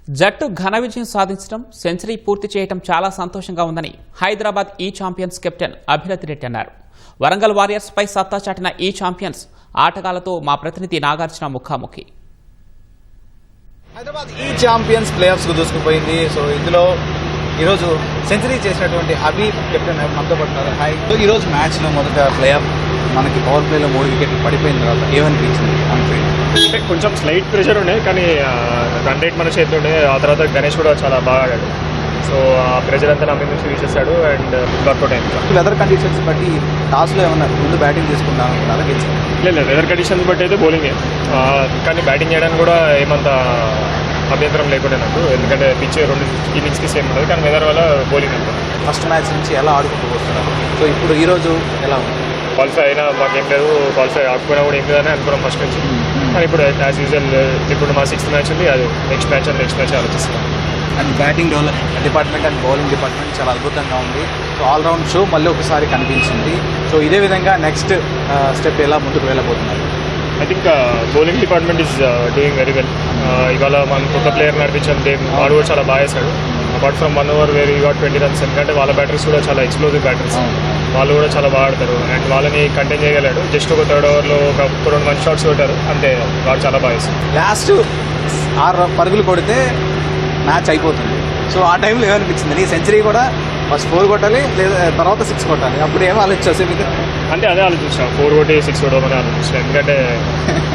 జట్టు ఘన విజయం సాధించడం, సెంచరీ పూర్తి చేయడం చాలా సంతోషంగా ఉందని హైదరాబాద్ ఈ ఛాంపియన్స్ కెప్టెన్ అభిరత్ రెడ్డి అన్నారు. వరంగల్ వారియర్స్ పై సత్తా చాటిన ఈ ఛాంపియన్స్ ఆటగాళ్లతో మా ప్రతినిధి నాగార్జున ముఖాముఖి. హైదరాబాద్ ఈ ఛాంపియన్స్ ప్లేఆఫ్స్కు దూసుకుపోయింది. సో ఇందులో ఈరోజు సెంచరీ చేసినటువంటి అబీబ్ కెప్టెన్ మనతో పడుతున్నారు. సో ఈరోజు మ్యాచ్లో మొదట ప్లేఆఫ్ మనకి పవర్ ప్లేలో 3 వికెట్లు పడిపోయిన తర్వాత ఏమనిపించింది? అంటే కొంచెం స్లైట్ ప్రెషర్ ఉండే, కానీ రన్ రేట్ మన చేతిలో ఉండే. ఆ తర్వాత గణేష్ కూడా చాలా బాగా ఆడాడు. సో ఆ ప్రెషర్ అంతా నా మీద నుంచి తీసేస్తాడు అండ్ వర్కౌట్ అయింది. వెదర్ కండిషన్స్ బట్టి టాస్లో ఏమన్నా ముందు బ్యాటింగ్ తీసుకుంటాను అలా గెలిచింది? లేదు, వెదర్ కండిషన్స్ బట్టి అయితే బౌలింగే, కానీ బ్యాటింగ్ చేయడానికి కూడా ఏమంత అభ్యంతరం లేకుండా నాకు, ఎందుకంటే పిచ్ 2 ఇన్నింగ్స్కి సేమ్ ఉంటుంది, కానీ వెదర్ వల్ల బౌలింగ్ ఉంటుంది. ఫస్ట్ మ్యాచ్ నుంచి ఎలా ఆడుకుంటూ వస్తున్నారు? సో ఇప్పుడు ఈరోజు ఎలా ఉంది? క్వాలిఫై అయినా మాకేం లేదు, క్వాలిఫై ఆకపోయినా కూడా ఏం లేదని అనుకున్నాం ఫస్ట్ నుంచి. కానీ ఇప్పుడు యాజ్ యూజువల్ ఇప్పుడు మా 6th మ్యాచ్ ఉంది, అది నెక్స్ట్ మ్యాచ్ ఆలోచిస్తున్నాం. And batting department and bowling department చాలా అద్భుతంగా ఉంది. సో ఆల్రౌండ్ షో మళ్ళీ ఒకసారి కనిపించింది. సో ఇదే విధంగా నెక్స్ట్ స్టెప్ ఎలా ముందుకు వెళ్ళబోతున్నారు? I think bowling department is doing very well. ఇవాళ మనం కొత్త ప్లేయర్ నడిపించాం, వాడు కూడా చాలా బాగా వేశాడు. Apart from 1 over where got 20 runs, ఎందుకంటే వాళ్ళ బ్యాటరీస్ కూడా చాలా ఎక్స్ప్లోజివ్ బ్యాటరీస్, వాళ్ళు కూడా చాలా బాగా ఆడతారు అండ్ వాళ్ళని కంటైన్ చేయగలడు. జస్ట్ ఒక 3rd overలో ఒక 2 1 shots కొట్టారు అంతే, వాడు చాలా బాగా వేశారు. లాస్ట్ 6 పరుగులు కొడితే మ్యాచ్ అయిపోతుంది. సో ఆ టైంలో ఏమనిపించింది? నీ సెంచరీ కూడా ఫస్ట్ 4 కొట్టాలి, లేదా తర్వాత 6 కొట్టాలి, అప్పుడు ఏమో ఆలోచించావు? అంటే అదే ఆలోచించా, 4 కొట్టి 6 కొట్టమని ఆలోచించాను, ఎందుకంటే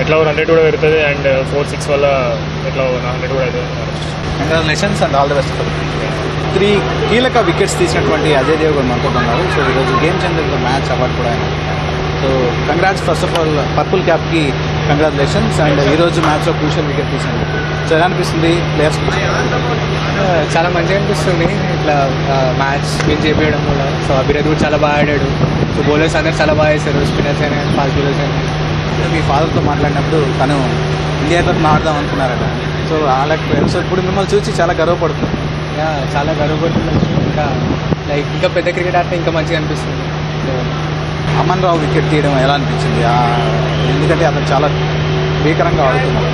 ఎట్లా 100 కూడా పెరుగుతుంది అండ్ 4-6 వల్ల ఎట్లా 100 కూడా అవుతుంది ఆలోచించాను. Congratulations and all the best. 3 కీలక వికెట్స్ తీసినటువంటి అజయ్ దేవగన్ మనతో ఉన్నారు. సో ఈరోజు గేమ్ చేంజర్ మ్యాచ్ అవార్డు కూడా ఆయన. So congrats first of all purple క్యాప్కి కంగ్రాచులేషన్స్. అండ్ ఈరోజు మ్యాచ్లో క్రూషియల్ వికెట్ తీసినందుకు సో ఎలా అనిపిస్తుంది ప్లేయర్స్? చాలా మంచిగా అనిపిస్తుంది ఇట్లా మ్యాచ్ విన్ చేపించడం కూడా. సో అభిరత్ కూడా చాలా బాగా ఆడాడు. సో బౌలర్స్ అందరూ చాలా బాగా వేశారు, స్పిన్నర్స్ అయినా ఫాస్ట్ బౌలర్స్ అయినా. మీ ఫాదర్తో మాట్లాడినప్పుడు తను ఇండియా తరఫున ఆడదాం అనుకున్నారట. సో ఆడలేకపోయారు. సో ఇప్పుడు మిమ్మల్ని చూసి చాలా గర్వపడుతుంది. చాలా గర్వపడుతున్నాను. ఇంకా పెద్ద క్రికెట్ ఆడితే ఇంకా మంచిగా అనిపిస్తుంది. అమన్ రావు వికెట్ తీయడం ఎలా అనిపించింది? ఎందుకంటే అతను చాలా భీకరంగా ఆడుతున్నారు.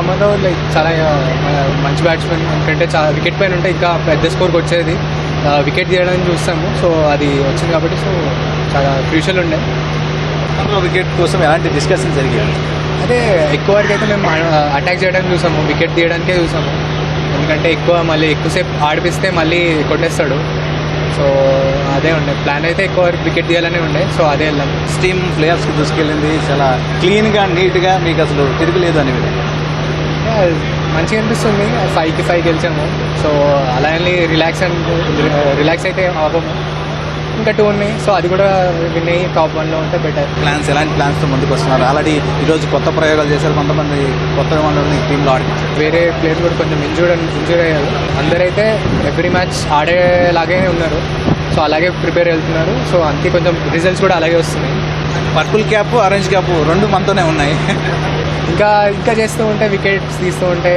అమన్ రావు చాలా మంచి బ్యాట్స్మెన్. ఎందుకంటే చాలా వికెట్ పైన ఉంటే ఇంకా పెద్ద స్కోర్కి వచ్చేది. వికెట్ తీయడానికి చూస్తాము, సో అది వచ్చింది కాబట్టి సో చాలా క్రూషియల్ ఉండే. అమన్ రావు వికెట్ కోసం ఎలాంటి డిస్కషన్ జరిగింది? అదే ఎక్కువ వరకు అయితే మేము అటాక్ చేయడానికి చూసాము, వికెట్ తీయడానికే చూసాము. ఎందుకంటే ఎక్కువసేపు ఆడిపిస్తే మళ్ళీ కొట్టేస్తాడు. సో అదే ఉండే ప్లాన్, అయితే ఎక్కువ వరకు వికెట్ తీయాలనే ఉండే. సో అదే వెళ్ళాం. టీమ్ ప్లేయర్స్కి దూసుకెళ్ళింది చాలా క్లీన్గా, నీట్గా, మీకు అసలు తిరుగులేదు అనే విధంగా మంచిగా అనిపిస్తుంది. 5కి 5 గెలిచాము. సో అలా వెళ్ళి రిలాక్స్ అయితే అవ్వము. ఇంకా 2 ఉన్నాయి, సో అది కూడా విన్ అయ్యి టాప్ 1లో ఉంటే బెటర్. ఎలాంటి ప్లాన్స్తో ముందుకు వస్తున్నారు? ఆల్రెడీ ఈరోజు కొత్త ప్రయోగాలు చేశారు, కొంతమంది కొత్త వాళ్ళని టీంలో ఆడిపించారు. వేరే ప్లేయర్స్ కూడా కొంచెం ఇంజూర్ అయ్యారు. అందరైతే ఎవ్రీ మ్యాచ్ ఆడేలాగే ఉన్నారు. సో అలాగే ప్రిపేర్ వెళ్తున్నారు. సో అంతే కొంచెం రిజల్ట్స్ కూడా అలాగే వస్తున్నాయి. పర్పుల్ క్యాప్, ఆరెంజ్ క్యాప్ 2 మనతోనే ఉన్నాయి. ఇంకా చేస్తూ ఉంటే, వికెట్స్ తీస్తూ ఉంటే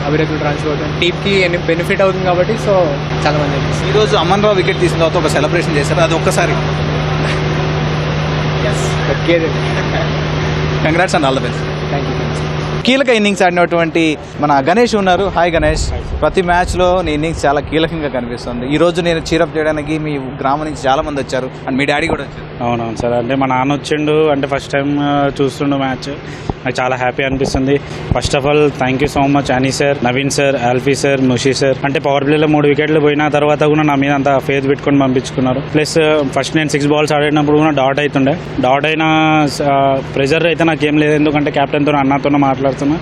అభివృద్ధి ట్రాన్స్పోర్ట్ టీమ్కి బెనిఫిట్ అవుతుంది కాబట్టి సో చాలా మంది. ఈరోజు అమన్ రావు వికెట్ తీసిన తర్వాత ఒక సెలబ్రేషన్ చేశారు, అది ఒక్కసారి. Congrats and all the best. Thank you. కీలక ఇన్నింగ్స్ ఆడినటువంటి మన గణేష్ ఉన్నారు. హాయ్ గణేష్, ప్రతి మ్యాచ్లో నీ ఇన్నింగ్స్ చాలా కీలకంగా కనిపిస్తుంది. ఈరోజు నేను చీరప్ చేయడానికి మీ గ్రామం నుంచి చాలా మంది వచ్చారు అండ్ మీ డాడీ కూడా వచ్చారు. అవునవును సార్, అంటే మా నాన్న వచ్చిండు, అంటే ఫస్ట్ టైం చూస్తుండు మ్యాచ్. నాకు చాలా హ్యాపీ అనిపిస్తుంది. First of all thank you so much Ani sir, Naveen sir, Alfie sir, Mushi sir. అంటే పవర్ ప్లేలో 3 వికెట్లు పోయిన తర్వాత కూడా నా మీద అంత ఫేత్ పెట్టుకొని పంపించుకున్నారు. ప్లస్ ఫస్ట్ నేను 6 balls ఆడినప్పుడు కూడా డాట్ అవుతుండే. డాట్ అయిన ప్రెజర్ అయితే నాకేం లేదు, ఎందుకంటే కెప్టెన్తో అన్నతో మాట్లాడుతున్నా.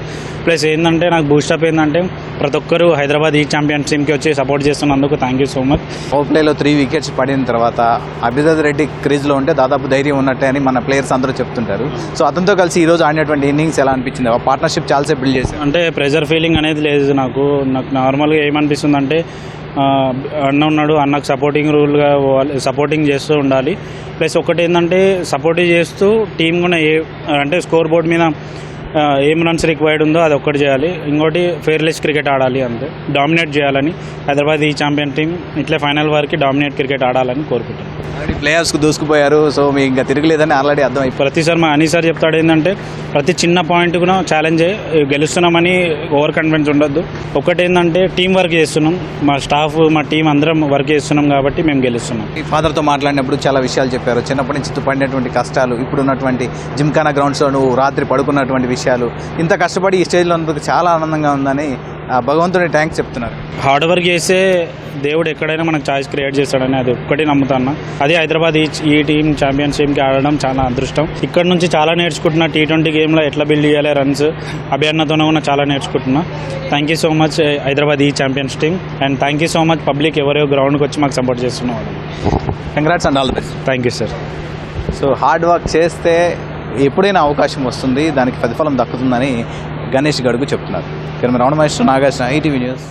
ప్లస్ ఏంటంటే నాకు బూస్టప్ ఏంటంటే ప్రతి ఒక్కరు హైదరాబాద్ ఈ ఛాంపియన్స్ టీమ్కి వచ్చి సపోర్ట్ చేస్తున్నందుకు thank you so much. Power ప్లేలో 3 వికెట్స్ పడిన తర్వాత అభిరత్ రెడ్డి క్రీజ్లో ఉంటే దాదాపు ధైర్యం ఉన్నట్టే అని మన ప్లేయర్స్ అందరూ చెప్తుంటారు. సో అతనితో కలిసి ఈరోజు ఆడినటువంటి ఇన్నింగ్స్ ఎలా అనిపించింది? పార్ట్నర్షిప్ చాలాసేపు బిల్డ్ చేశారు. అంటే ప్రెజర్ ఫీలింగ్ అనేది లేదు నాకు నార్మల్గా ఏమనిపిస్తుంది అంటే అన్న ఉన్నాడు, అన్నకు సపోర్టింగ్ చేస్తూ ఉండాలి. ప్లస్ ఒకటి ఏంటంటే సపోర్టింగ్ చేస్తూ టీం కూడా అంటే స్కోర్ బోర్డ్ మీద ఏం రన్స్ రిక్వైర్డ్ ఉందో అది ఒక్కటి చేయాలి, ఇంకోటి ఫెయిర్లెస్ క్రికెట్ ఆడాలి, అంతే. డామినేట్ చేయాలని హైదరాబాద్ ఈ ఛాంపియన్ టీం ఇట్లే ఫైనల్ వరకు డామినేట్ క్రికెట్ ఆడాలని కోరుకుంటాం. ఆల్రెడీ ప్లే ఆఫ్స్కి దూసుకుపోయారు, సో మీకు ఇంకా తిరగలేదని ఆల్రెడీ అర్థం అయిపోయింది. ప్రతిసారి మా అనీ సార్ చెప్తాడు ఏంటంటే ప్రతి చిన్న పాయింట్ కూడా ఛాలెంజ్ గెలుస్తున్నామని ఓవర్ కాన్ఫిడెన్స్ ఉండొద్దు. ఒకటేంటంటే టీం వర్క్ చేస్తున్నాం, మా స్టాఫ్ మా టీం అందరం వర్క్ చేస్తున్నాం కాబట్టి మేము గెలుస్తున్నాం. ఈ ఫాదర్తో మాట్లాడినప్పుడు చాలా విషయాలు చెప్పారు. చిన్నప్పటి నుంచి పడినటువంటి కష్టాలు, ఇప్పుడు ఉన్నటువంటి జిమ్ఖానా గ్రౌండ్స్లో నువ్వు రాత్రి పడుకున్నటువంటి విషయాలు, ఇంత కష్టపడి ఈ స్టేజ్లో ఉన్నందుకు చాలా ఆనందంగా ఉందని భగవంతుని థ్యాంక్స్ చెప్తున్నారు. హార్డ్ వర్క్ చేస్తే దేవుడు ఎక్కడైనా మనకు ఛాయిస్ క్రియేట్ చేస్తాడని అది ఒక్కటి నమ్ముతాను. అదే హైదరాబాద్ ఈ టీం ఛాంపియన్స్ టీమ్కి ఆడడం చాలా అదృష్టం. ఇక్కడ నుంచి చాలా నేర్చుకుంటున్నా, T20 గేమ్లో ఎట్లా బిల్డ్ చేయాలి రన్స్, అభియన్నతోనే కూడా చాలా నేర్చుకుంటున్నా. Thank you so much Hyderabad ఈ champions team, and thank you so much public ఎవరో గ్రౌండ్కి వచ్చి మాకు సపోర్ట్ చేస్తున్నాం. Congrats and all the best. Thank you sir. So hard work చేస్తే ఎప్పుడైనా అవకాశం వస్తుంది, దానికి ప్రతిఫలం దక్కుతుందని గణేష్ గడుగు చెప్తున్నారు. ఇక్కడ రమణ మహేష్, నాగార్జున, ఈటీవీ న్యూస్.